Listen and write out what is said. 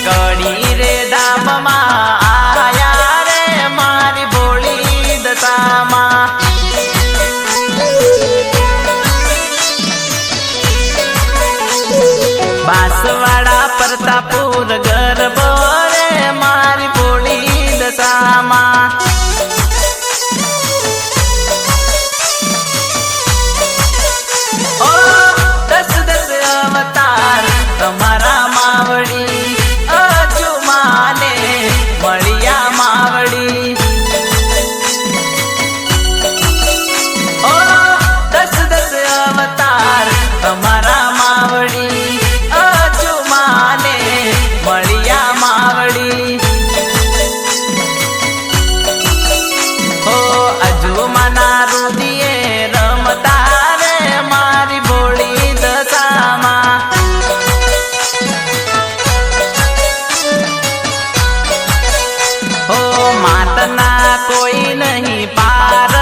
કડી રે ધામમાં આયા રે મારી ભોળી દશામાં બાસવાડા પ્રતાપુર ગરબો રે મારી ભોળી દશામાં ઓ દસ દસ અવતાર તમારા માવડી અજુ માને મળ્યા માવડી ઓ દસ દસ અવતાર તમારા માવડી અજુ માને મળ્યા માવડી ઓ અજુ માના રુદિયે રમતા રે મારી ભોળી દશામાં ઓ માતના કોઈ નહીં પાર